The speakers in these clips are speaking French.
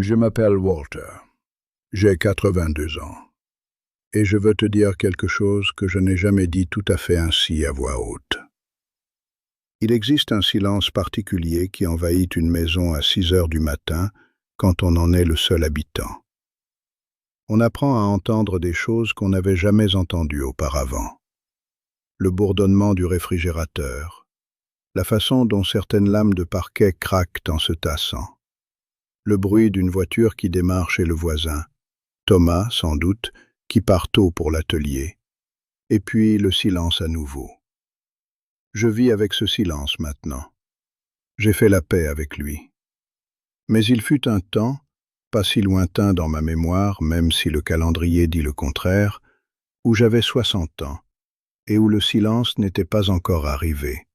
Je m'appelle Walter. J'ai 82 ans. Et je veux te dire quelque chose que je n'ai jamais dit tout à fait ainsi à voix haute. Il existe un silence particulier qui envahit une maison à 6 heures du matin quand on en est le seul habitant. On apprend à entendre des choses qu'on n'avait jamais entendues auparavant. Le bourdonnement du réfrigérateur, la façon dont certaines lames de parquet craquent en se tassant, le bruit d'une voiture qui démarre chez le voisin, Thomas, sans doute, qui part tôt pour l'atelier, et puis le silence à nouveau. Je vis avec ce silence maintenant. J'ai fait la paix avec lui. Mais il fut un temps, pas si lointain dans ma mémoire, même si le calendrier dit le contraire, où j'avais 60 ans, et où le silence n'était pas encore arrivé,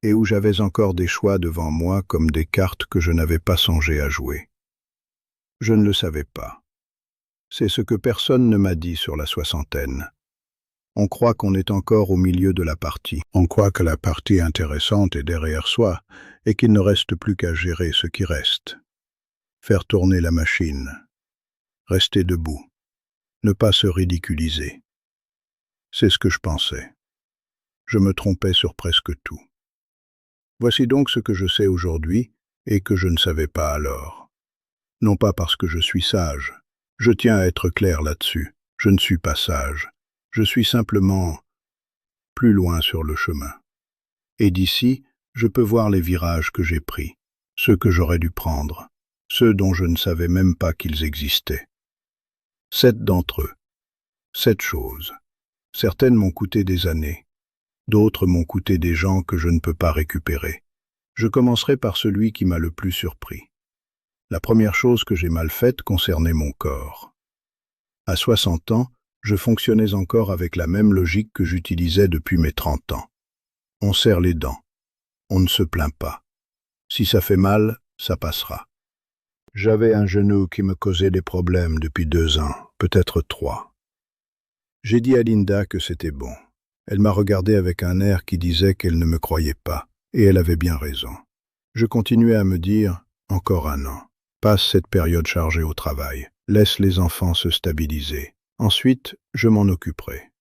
et où j'avais encore des choix devant moi comme des cartes que je n'avais pas songé à jouer. Je ne le savais pas. C'est ce que personne ne m'a dit sur la soixantaine. On croit qu'on est encore au milieu de la partie. On croit que la partie intéressante est derrière soi et qu'il ne reste plus qu'à gérer ce qui reste. Faire tourner la machine. Rester debout. Ne pas se ridiculiser. C'est ce que je pensais. Je me trompais sur presque tout. Voici donc ce que je sais aujourd'hui et que je ne savais pas alors. Non pas parce que je suis sage. Je tiens à être clair là-dessus. Je ne suis pas sage. Je suis simplement plus loin sur le chemin. Et d'ici, je peux voir les virages que j'ai pris, ceux que j'aurais dû prendre, ceux dont je ne savais même pas qu'ils existaient. 7 d'entre eux. 7 choses. Certaines m'ont coûté des années. D'autres m'ont coûté des gens que je ne peux pas récupérer. Je commencerai par celui qui m'a le plus surpris. La première chose que j'ai mal faite concernait mon corps. À 60 ans, je fonctionnais encore avec la même logique que j'utilisais depuis mes 30 ans. On serre les dents. On ne se plaint pas. Si ça fait mal, ça passera. J'avais un genou qui me causait des problèmes depuis 2 ans, peut-être 3. J'ai dit à Linda que c'était bon. Elle m'a regardé avec un air qui disait qu'elle ne me croyait pas, et elle avait bien raison. Je continuais à me dire, encore 1 an. Passe cette période chargée au travail. Laisse les enfants se stabiliser. Ensuite, je m'en occuperai.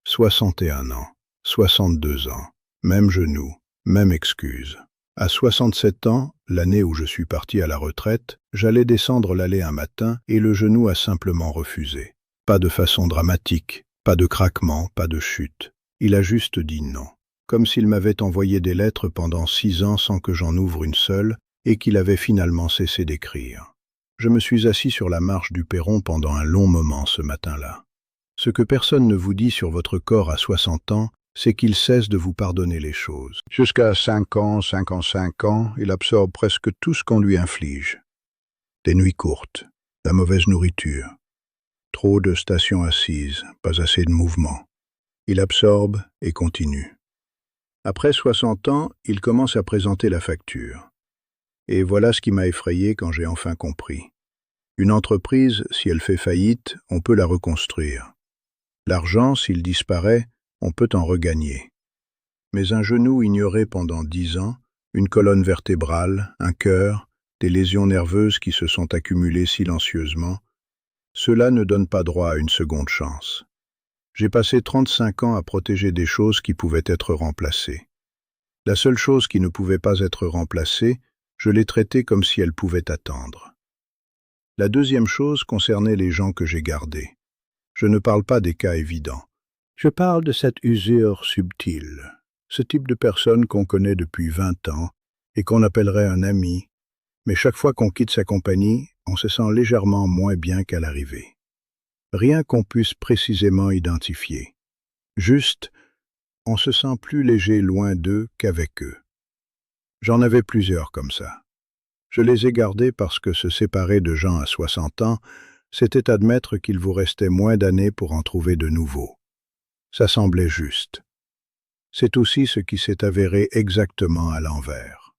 61 ans, 62 ans, même genou, même excuse. À 67 ans, l'année où je suis parti à la retraite, j'allais descendre l'allée un matin et le genou a simplement refusé. Pas de façon dramatique, pas de craquement, pas de chute. Il a juste dit non. Comme s'il m'avait envoyé des lettres pendant 6 ans sans que j'en ouvre une seule, et qu'il avait finalement cessé d'écrire. Je me suis assis sur la marche du perron pendant un long moment ce matin-là. Ce que personne ne vous dit sur votre corps à 60 ans, c'est qu'il cesse de vous pardonner les choses. Jusqu'à 5 ans, 55 ans, il absorbe presque tout ce qu'on lui inflige. Des nuits courtes, la mauvaise nourriture, trop de stations assises, pas assez de mouvement. Il absorbe et continue. Après 60 ans, il commence à présenter la facture. Et voilà ce qui m'a effrayé quand j'ai enfin compris. Une entreprise, si elle fait faillite, on peut la reconstruire. L'argent, s'il disparaît, on peut en regagner. Mais un genou ignoré pendant 10 ans, une colonne vertébrale, un cœur, des lésions nerveuses qui se sont accumulées silencieusement, cela ne donne pas droit à une seconde chance. J'ai passé 35 ans à protéger des choses qui pouvaient être remplacées. La seule chose qui ne pouvait pas être remplacée, je l'ai traitée comme si elle pouvait attendre. La deuxième chose concernait les gens que j'ai gardés. Je ne parle pas des cas évidents. Je parle de cette usure subtile, ce type de personne qu'on connaît depuis 20 ans et qu'on appellerait un ami, mais chaque fois qu'on quitte sa compagnie, on se sent légèrement moins bien qu'à l'arrivée. Rien qu'on puisse précisément identifier. Juste, on se sent plus léger loin d'eux qu'avec eux. J'en avais plusieurs comme ça. Je les ai gardés parce que se séparer de gens à 60 ans, c'était admettre qu'il vous restait moins d'années pour en trouver de nouveaux. Ça semblait juste. C'est aussi ce qui s'est avéré exactement à l'envers.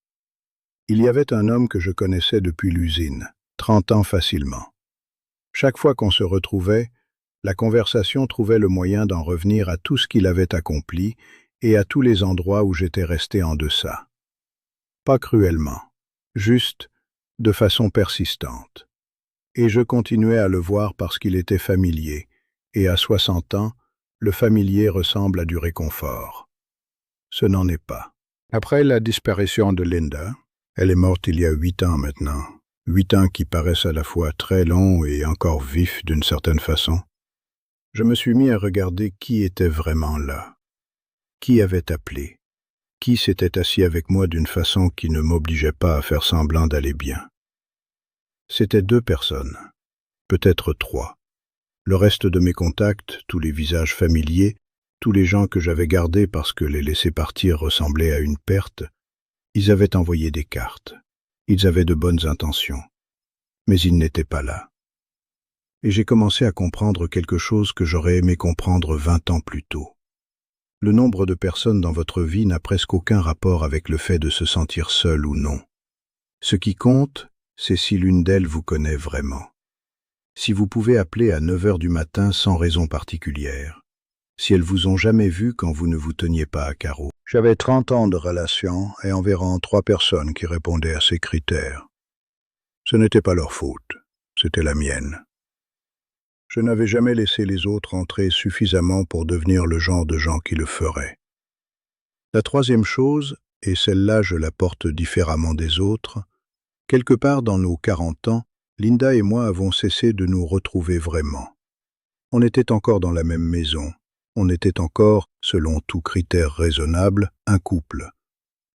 Il y avait un homme que je connaissais depuis l'usine, 30 ans facilement. Chaque fois qu'on se retrouvait, la conversation trouvait le moyen d'en revenir à tout ce qu'il avait accompli et à tous les endroits où j'étais resté en deçà. Pas cruellement, juste de façon persistante. Et je continuais à le voir parce qu'il était familier, et à 60 ans, le familier ressemble à du réconfort. Ce n'en est pas. Après la disparition de Linda, elle est morte il y a 8 ans maintenant, 8 ans qui paraissent à la fois très longs et encore vifs d'une certaine façon, je me suis mis à regarder qui était vraiment là, qui avait appelé, qui s'était assis avec moi d'une façon qui ne m'obligeait pas à faire semblant d'aller bien. C'était 2 personnes, peut-être 3. Le reste de mes contacts, tous les visages familiers, tous les gens que j'avais gardés parce que les laisser partir ressemblait à une perte, ils avaient envoyé des cartes. Ils avaient de bonnes intentions. Mais ils n'étaient pas là. Et j'ai commencé à comprendre quelque chose que j'aurais aimé comprendre 20 ans plus tôt. Le nombre de personnes dans votre vie n'a presque aucun rapport avec le fait de se sentir seul ou non. Ce qui compte, c'est si l'une d'elles vous connaît vraiment. Si vous pouvez appeler à 9 heures du matin sans raison particulière. Si elles vous ont jamais vu quand vous ne vous teniez pas à carreau. J'avais 30 ans de relation et environ 3 personnes qui répondaient à ces critères. Ce n'était pas leur faute, c'était la mienne. Je n'avais jamais laissé les autres entrer suffisamment pour devenir le genre de gens qui le feraient. La troisième chose, et celle-là je la porte différemment des autres, quelque part dans nos 40 ans, Linda et moi avons cessé de nous retrouver vraiment. On était encore dans la même maison, on était encore, selon tout critère raisonnable, un couple.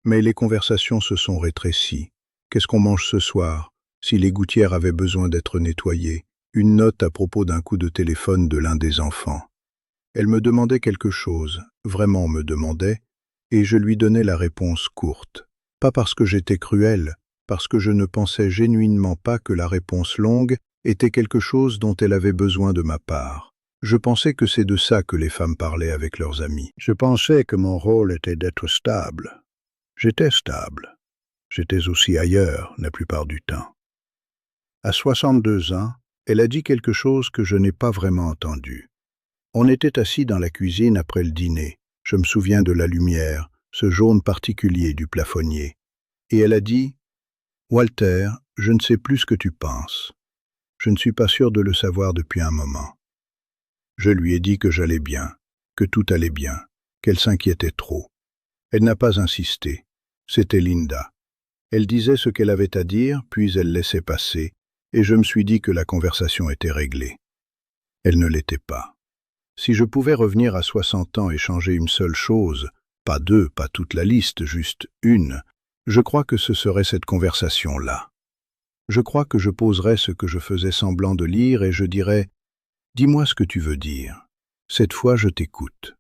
Mais les conversations se sont rétrécies. Qu'est-ce qu'on mange ce soir? Si les gouttières avaient besoin d'être nettoyées, une note à propos d'un coup de téléphone de l'un des enfants. Elle me demandait quelque chose, vraiment me demandait, et je lui donnais la réponse courte. Pas parce que j'étais cruel, parce que je ne pensais genuinement pas que la réponse longue était quelque chose dont elle avait besoin de ma part. Je pensais que c'est de ça que les femmes parlaient avec leurs amis. Je pensais que mon rôle était d'être stable. J'étais stable. J'étais aussi ailleurs la plupart du temps. À 62 ans, elle a dit quelque chose que je n'ai pas vraiment entendu. On était assis dans la cuisine après le dîner. Je me souviens de la lumière, ce jaune particulier du plafonnier. Et elle a dit « Walter, je ne sais plus ce que tu penses. Je ne suis pas sûr de le savoir depuis un moment. » Je lui ai dit que j'allais bien, que tout allait bien, qu'elle s'inquiétait trop. Elle n'a pas insisté. C'était Linda. Elle disait ce qu'elle avait à dire, puis elle laissait passer, et je me suis dit que la conversation était réglée. Elle ne l'était pas. Si je pouvais revenir à 60 ans et changer une seule chose, pas 2, pas toute la liste, juste une, je crois que ce serait cette conversation-là. Je crois que je poserais ce que je faisais semblant de lire et je dirais « Dis-moi ce que tu veux dire. Cette fois, je t'écoute. »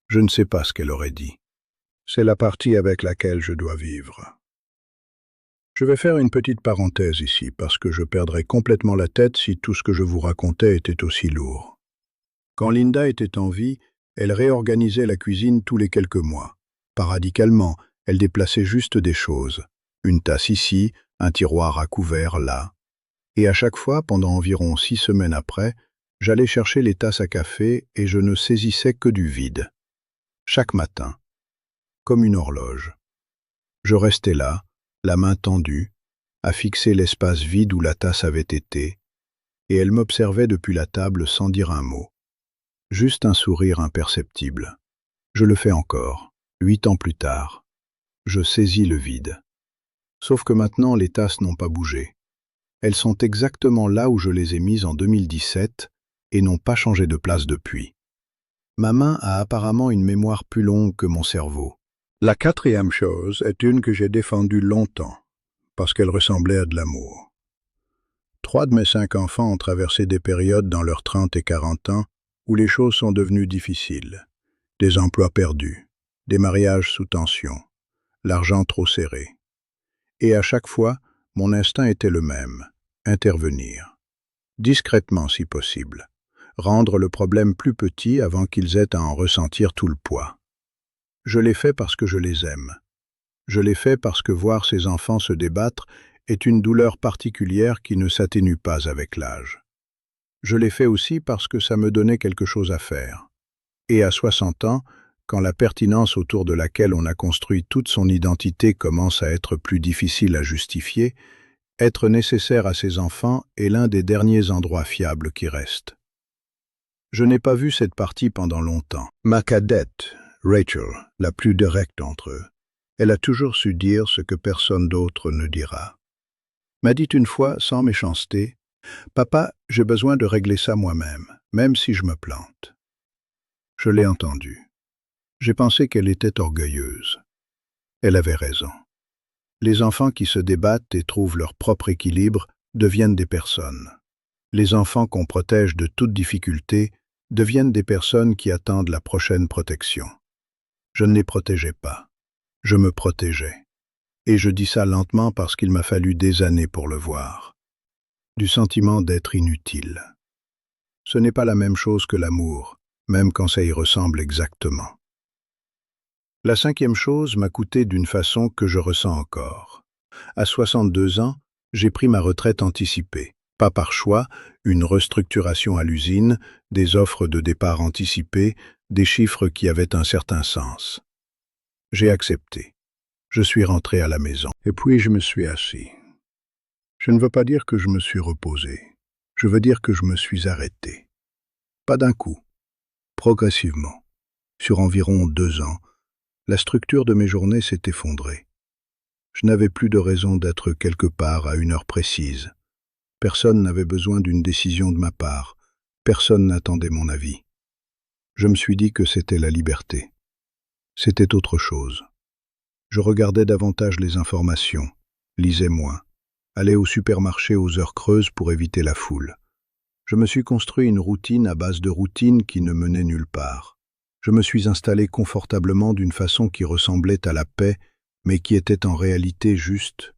Je ne sais pas ce qu'elle aurait dit. C'est la partie avec laquelle je dois vivre. Je vais faire une petite parenthèse ici, parce que je perdrais complètement la tête si tout ce que je vous racontais était aussi lourd. Quand Linda était en vie, elle réorganisait la cuisine tous les quelques mois. Pas radicalement, elle déplaçait juste des choses. Une tasse ici, un tiroir à couverts là. Et à chaque fois, pendant environ 6 semaines après, j'allais chercher les tasses à café et je ne saisissais que du vide. Chaque matin, comme une horloge. Je restais là, la main tendue, à fixer l'espace vide où la tasse avait été, et elle m'observait depuis la table sans dire un mot. Juste un sourire imperceptible. Je le fais encore, 8 ans plus tard. Je saisis le vide. Sauf que maintenant, les tasses n'ont pas bougé. Elles sont exactement là où je les ai mises en 2017 et n'ont pas changé de place depuis. Ma main a apparemment une mémoire plus longue que mon cerveau. La quatrième chose est une que j'ai défendue longtemps, parce qu'elle ressemblait à de l'amour. 3 de mes 5 enfants ont traversé des périodes dans leurs 30 et 40 ans où les choses sont devenues difficiles. Des emplois perdus, des mariages sous tension, l'argent trop serré. Et à chaque fois, mon instinct était le même, intervenir. Discrètement si possible. Rendre le problème plus petit avant qu'ils aient à en ressentir tout le poids. Je l'ai fait parce que je les aime. Je l'ai fait parce que voir ces enfants se débattre est une douleur particulière qui ne s'atténue pas avec l'âge. Je l'ai fait aussi parce que ça me donnait quelque chose à faire. Et à 60 ans, quand la pertinence autour de laquelle on a construit toute son identité commence à être plus difficile à justifier, Être nécessaire à ses enfants est l'un des derniers endroits fiables qui restent. Je n'ai pas vu cette partie pendant longtemps. Ma cadette, Rachel, la plus directe d'entre eux, elle a toujours su dire ce que personne d'autre ne dira. M'a dit une fois, sans méchanceté, « Papa, j'ai besoin de régler ça moi-même, même si je me plante. » Je l'ai entendue. J'ai pensé qu'elle était orgueilleuse. Elle avait raison. Les enfants qui se débattent et trouvent leur propre équilibre deviennent des personnes. Les enfants qu'on protège de toute difficulté deviennent des personnes qui attendent la prochaine protection. Je ne les protégeais pas. Je me protégeais. Et je dis ça lentement parce qu'il m'a fallu des années pour le voir. Du sentiment d'être inutile. Ce n'est pas la même chose que l'amour, même quand ça y ressemble exactement. La cinquième chose m'a coûté d'une façon que je ressens encore. À 62 ans, j'ai pris ma retraite anticipée. Pas par choix, une restructuration à l'usine, des offres de départ anticipées, des chiffres qui avaient un certain sens. J'ai accepté. Je suis rentré à la maison. Et puis je me suis assis. Je ne veux pas dire que je me suis reposé. Je veux dire que je me suis arrêté. Pas d'un coup. Progressivement. Sur environ 2 ans, la structure de mes journées s'est effondrée. Je n'avais plus de raison d'être quelque part à une heure précise. Personne n'avait besoin d'une décision de ma part. Personne n'attendait mon avis. Je me suis dit que c'était la liberté. C'était autre chose. Je regardais davantage les informations, lisais moins, allais au supermarché aux heures creuses pour éviter la foule. Je me suis construit une routine à base de routines qui ne menait nulle part. Je me suis installé confortablement d'une façon qui ressemblait à la paix, mais qui était en réalité juste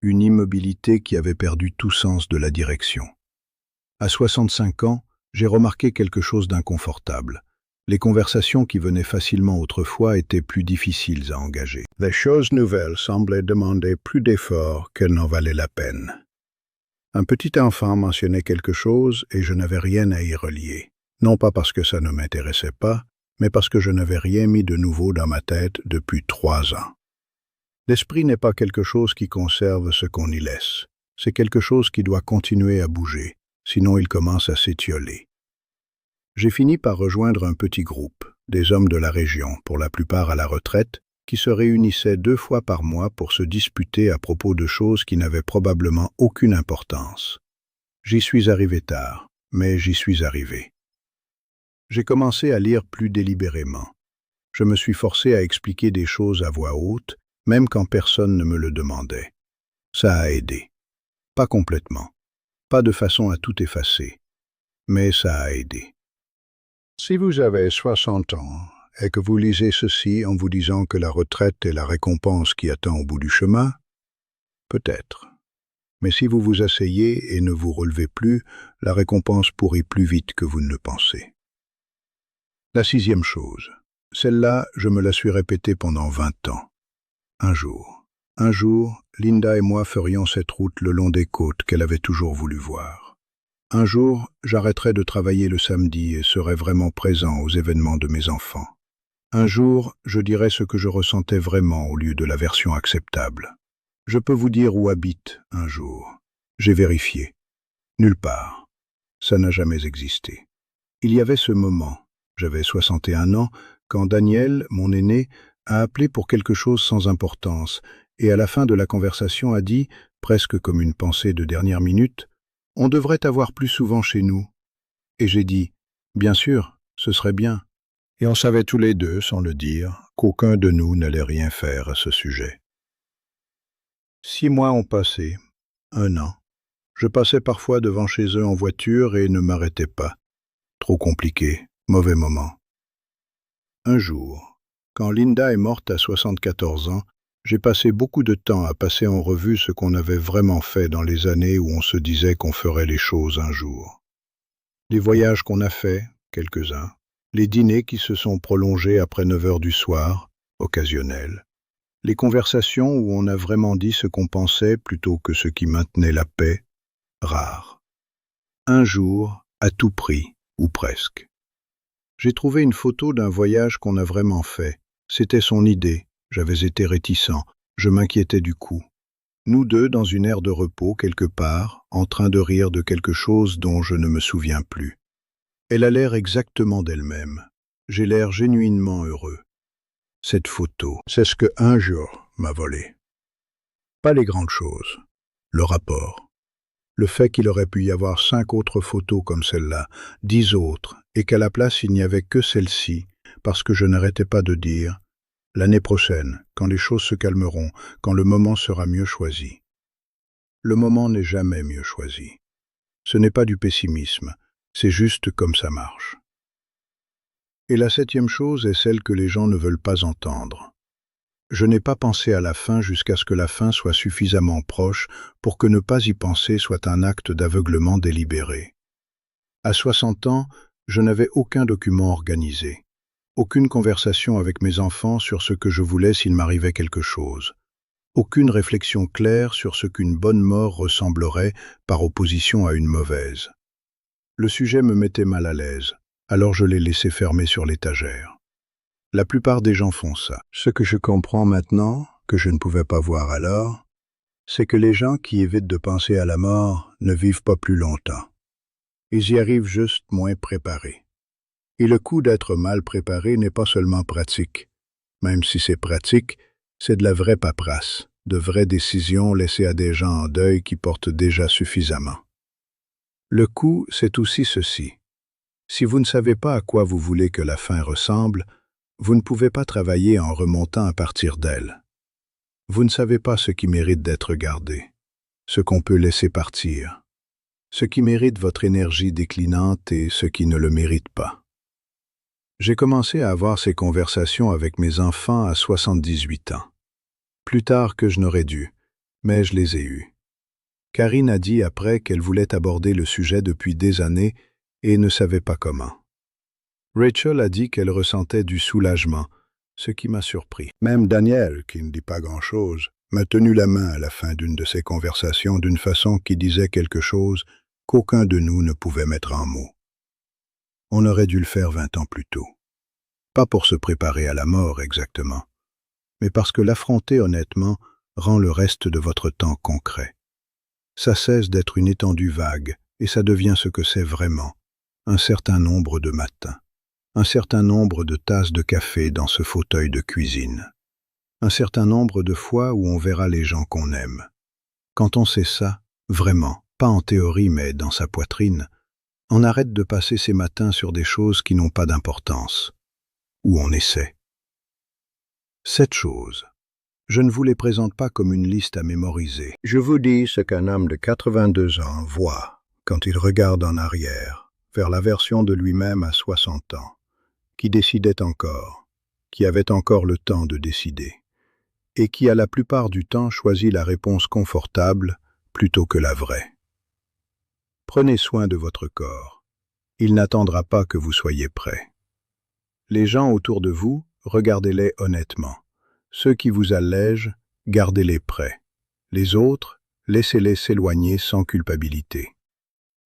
une immobilité qui avait perdu tout sens de la direction. À 65 ans, j'ai remarqué quelque chose d'inconfortable. Les conversations qui venaient facilement autrefois étaient plus difficiles à engager. Les choses nouvelles semblaient demander plus d'efforts qu'elles n'en valaient la peine. Un petit enfant mentionnait quelque chose et je n'avais rien à y relier. Non pas parce que ça ne m'intéressait pas, mais parce que je n'avais rien mis de nouveau dans ma tête depuis 3 ans. L'esprit n'est pas quelque chose qui conserve ce qu'on y laisse. C'est quelque chose qui doit continuer à bouger, sinon il commence à s'étioler. J'ai fini par rejoindre un petit groupe, des hommes de la région, pour la plupart à la retraite, qui se réunissaient 2 fois par mois pour se disputer à propos de choses qui n'avaient probablement aucune importance. J'y suis arrivé tard, mais j'y suis arrivé. J'ai commencé à lire plus délibérément. Je me suis forcé à expliquer des choses à voix haute, même quand personne ne me le demandait. Ça a aidé. Pas complètement, pas de façon à tout effacer, mais ça a aidé. Si vous avez 60 ans et que vous lisez ceci en vous disant que la retraite est la récompense qui attend au bout du chemin, peut-être. Mais si vous vous asseyez et ne vous relevez plus, la récompense pourrit plus vite que vous ne le pensez. La 6e chose, celle-là, je me la suis répétée pendant 20 ans. Un jour, Linda et moi ferions cette route le long des côtes qu'elle avait toujours voulu voir. Un jour, j'arrêterai de travailler le samedi et serai vraiment présent aux événements de mes enfants. Un jour, je dirai ce que je ressentais vraiment au lieu de la version acceptable. Je peux vous dire où habite un jour. J'ai vérifié. Nulle part. Ça n'a jamais existé. Il y avait ce moment, j'avais 61 ans, quand Daniel, mon aîné, a appelé pour quelque chose sans importance et à la fin de la conversation a dit, presque comme une pensée de dernière minute, « On devrait t'avoir plus souvent chez nous. » Et j'ai dit, « Bien sûr, ce serait bien. » Et on savait tous les deux, sans le dire, qu'aucun de nous n'allait rien faire à ce sujet. 6 mois ont passé, 1 an. Je passais parfois devant chez eux en voiture et ne m'arrêtais pas. Trop compliqué, mauvais moment. Un jour, quand Linda est morte à 74 ans, j'ai passé beaucoup de temps à passer en revue ce qu'on avait vraiment fait dans les années où on se disait qu'on ferait les choses un jour. Les voyages qu'on a faits, quelques-uns, les dîners qui se sont prolongés après 9 heures du soir, occasionnels, les conversations où on a vraiment dit ce qu'on pensait plutôt que ce qui maintenait la paix, rares. Un jour, à tout prix, ou presque. J'ai trouvé une photo d'un voyage qu'on a vraiment fait. C'était son idée. J'avais été réticent. Je m'inquiétais du coup. Nous deux dans une aire de repos quelque part, en train de rire de quelque chose dont je ne me souviens plus. Elle a l'air exactement d'elle-même. J'ai l'air genuinement heureux. Cette photo, c'est ce que un jour m'a volé. Pas les grandes choses. Le rapport. Le fait qu'il aurait pu y avoir 5 autres photos comme celle-là, 10 autres, et qu'à la place il n'y avait que celle-ci, parce que je n'arrêtais pas de dire « l'année prochaine, quand les choses se calmeront, quand le moment sera mieux choisi ». Le moment n'est jamais mieux choisi. Ce n'est pas du pessimisme, c'est juste comme ça marche. Et la 7e chose est celle que les gens ne veulent pas entendre. Je n'ai pas pensé à la fin jusqu'à ce que la fin soit suffisamment proche pour que ne pas y penser soit un acte d'aveuglement délibéré. À 60 ans, je n'avais aucun document organisé, aucune conversation avec mes enfants sur ce que je voulais s'il m'arrivait quelque chose, aucune réflexion claire sur ce qu'une bonne mort ressemblerait par opposition à une mauvaise. Le sujet me mettait mal à l'aise, alors je l'ai laissé fermer sur l'étagère. La plupart des gens font ça. Ce que je comprends maintenant, que je ne pouvais pas voir alors, c'est que les gens qui évitent de penser à la mort ne vivent pas plus longtemps. Ils y arrivent juste moins préparés. Et le coup d'être mal préparé n'est pas seulement pratique. Même si c'est pratique, c'est de la vraie paperasse, de vraies décisions laissées à des gens en deuil qui portent déjà suffisamment. Le coup, c'est aussi ceci. Si vous ne savez pas à quoi vous voulez que la fin ressemble, vous ne pouvez pas travailler en remontant à partir d'elle. Vous ne savez pas ce qui mérite d'être gardé, ce qu'on peut laisser partir, ce qui mérite votre énergie déclinante et ce qui ne le mérite pas. J'ai commencé à avoir ces conversations avec mes enfants à 78 ans. Plus tard que je n'aurais dû, mais je les ai eus. Karine a dit après qu'elle voulait aborder le sujet depuis des années et ne savait pas comment. Rachel a dit qu'elle ressentait du soulagement, ce qui m'a surpris. Même Daniel, qui ne dit pas grand-chose, m'a tenu la main à la fin d'une de ces conversations d'une façon qui disait quelque chose qu'aucun de nous ne pouvait mettre en mots. On aurait dû le faire 20 ans plus tôt. Pas pour se préparer à la mort exactement, mais parce que l'affronter honnêtement rend le reste de votre temps concret. Ça cesse d'être une étendue vague et ça devient ce que c'est vraiment, un certain nombre de matins. Un certain nombre de tasses de café dans ce fauteuil de cuisine. Un certain nombre de fois où on verra les gens qu'on aime. Quand on sait ça, vraiment, pas en théorie mais dans sa poitrine, on arrête de passer ses matins sur des choses qui n'ont pas d'importance. Ou on essaie. 7 choses. Je ne vous les présente pas comme une liste à mémoriser. Je vous dis ce qu'un homme de 82 ans voit quand il regarde en arrière, vers la version de lui-même à 60 ans. Qui décidait encore, qui avait encore le temps de décider, et qui a la plupart du temps choisi la réponse confortable plutôt que la vraie. Prenez soin de votre corps. Il n'attendra pas que vous soyez prêt. Les gens autour de vous, regardez-les honnêtement. Ceux qui vous allègent, gardez-les prêts. Les autres, laissez-les s'éloigner sans culpabilité.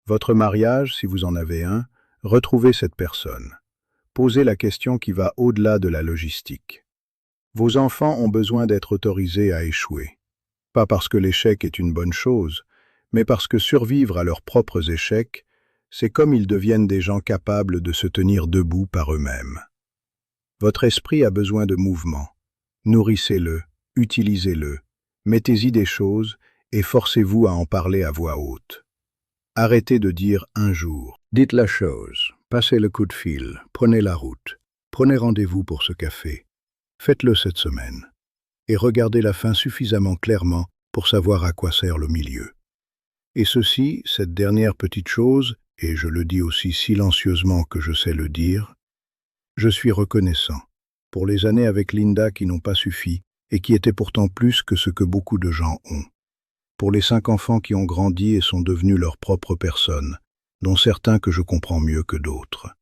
Votre mariage, si vous en avez un, retrouvez cette personne. Posez la question qui va au-delà de la logistique. Vos enfants ont besoin d'être autorisés à échouer. Pas parce que l'échec est une bonne chose, mais parce que survivre à leurs propres échecs, c'est comme ils deviennent des gens capables de se tenir debout par eux-mêmes. Votre esprit a besoin de mouvement. Nourrissez-le, utilisez-le, mettez-y des choses et forcez-vous à en parler à voix haute. Arrêtez de dire un jour. Dites la chose, passez le coup de fil, prenez la route, prenez rendez-vous pour ce café. Faites-le cette semaine. Et regardez la fin suffisamment clairement pour savoir à quoi sert le milieu. Et ceci, cette dernière petite chose, et je le dis aussi silencieusement que je sais le dire, je suis reconnaissant pour les années avec Linda qui n'ont pas suffi et qui étaient pourtant plus que ce que beaucoup de gens ont. Pour les 5 enfants qui ont grandi et sont devenus leurs propres personnes, dont certains que je comprends mieux que d'autres.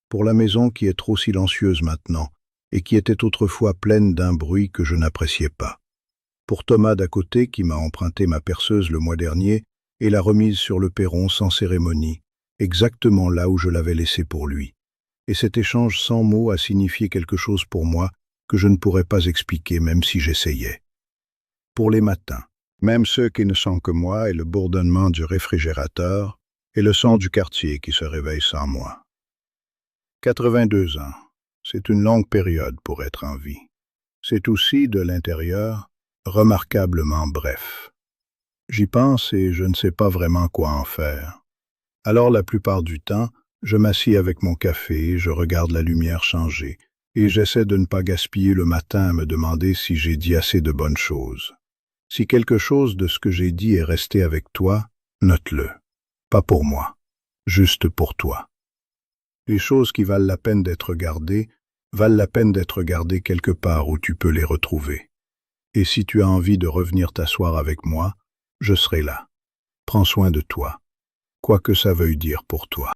Pour la maison qui est trop silencieuse maintenant et qui était autrefois pleine d'un bruit que je n'appréciais pas. Pour Thomas d'à côté qui m'a emprunté ma perceuse le mois dernier et l'a remise sur le perron sans cérémonie, exactement là où je l'avais laissée pour lui. Et cet échange sans mots a signifié quelque chose pour moi que je ne pourrais pas expliquer même si j'essayais. Pour les matins, même ceux qui ne sont que moi et le bourdonnement du réfrigérateur et le son du quartier qui se réveille sans moi. 82 ans, c'est une longue période pour être en vie. C'est aussi, de l'intérieur, remarquablement bref. J'y pense et je ne sais pas vraiment quoi en faire. Alors la plupart du temps, je m'assieds avec mon café, je regarde la lumière changer, et j'essaie de ne pas gaspiller le matin à me demander si j'ai dit assez de bonnes choses. Si quelque chose de ce que j'ai dit est resté avec toi, note-le. Pas pour moi, juste pour toi. Les choses qui valent la peine d'être gardées, valent la peine d'être gardées quelque part où tu peux les retrouver. Et si tu as envie de revenir t'asseoir avec moi, je serai là. Prends soin de toi, quoi que ça veuille dire pour toi.